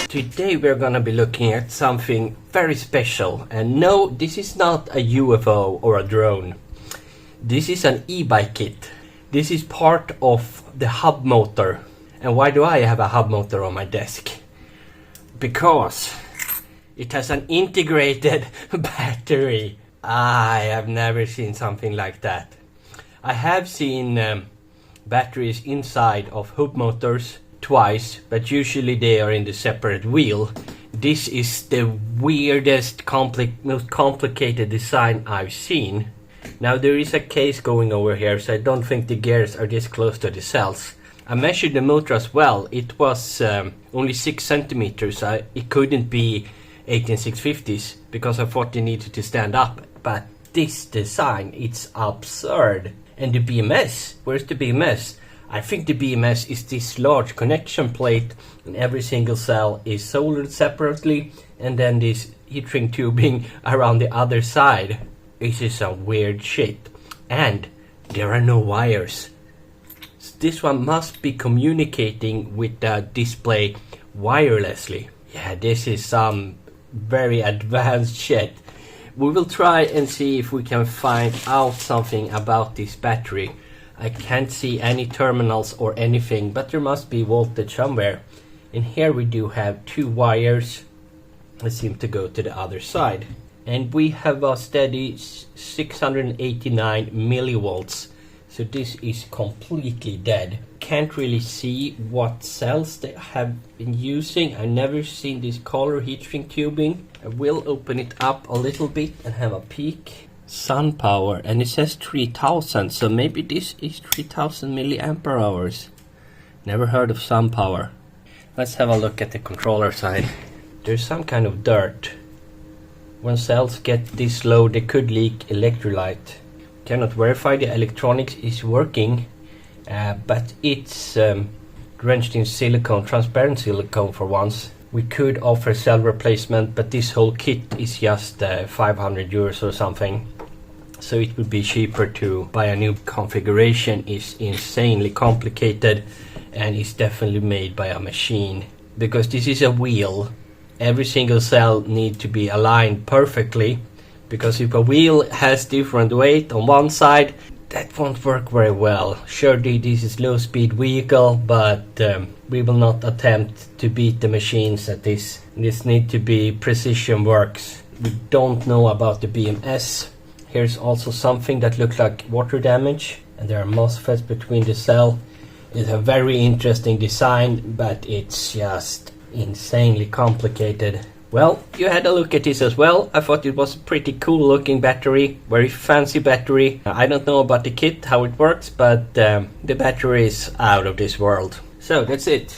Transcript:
Today we're gonna be looking at something very special, and no, this is not a UFO or a drone. This is an e-bike kit. This is part of the hub motor. And why do I have a hub motor on my desk? Because it has an integrated battery. I have never seen something like that. I have seen batteries inside of hub motors twice, but usually they are in the separate wheel. This is the weirdest, most complicated design I've seen. Now there is a case going over here, so I don't think the gears are this close to the cells. I measured the motor as well. It was only 6 centimeters. It couldn't be 18650s because I thought they needed to stand up. But this design, it's absurd. And the BMS, where's the BMS? I think the BMS is this large connection plate, and every single cell is soldered separately, and then this heat shrink tubing around the other side. This is some weird shit. And there are no wires. So this one must be communicating with the display wirelessly. Yeah, this is some very advanced shit. We will try and see if we can find out something about this battery. I can't see any terminals or anything, but there must be voltage somewhere. And here we do have 2 wires that seem to go to the other side. And we have a steady 689 millivolts. So this is completely dead. Can't really see what cells they have been using. I've never seen this color heat shrink tubing. I will open it up a little bit and have a peek. Sun power, and it says 3000, so maybe this is 3000 milliampere hours. Never heard of sun power. Let's have a look at the controller side. There's some kind of dirt. When cells get this low, they could leak electrolyte. Cannot verify the electronics is working, but it's drenched in silicone, transparent silicone for once. We could offer cell replacement, but this whole kit is just 500 euros or something. So it would be cheaper to buy a new configuration. It's insanely complicated and it's definitely made by a machine. Because this is a wheel, every single cell needs to be aligned perfectly. Because if a wheel has different weight on one side, that won't work very well. Surely this is low speed vehicle, but we will not attempt to beat the machines at this. This need to be precision works. We don't know about the BMS. Here's also something that looks like water damage, and there are MOSFETs between the cell. It's a very interesting design, but it's just insanely complicated. Well, you had a look at this as well. I thought it was a pretty cool looking battery, very fancy battery. I don't know about the kit, how it works, but the battery is out of this world. So that's it.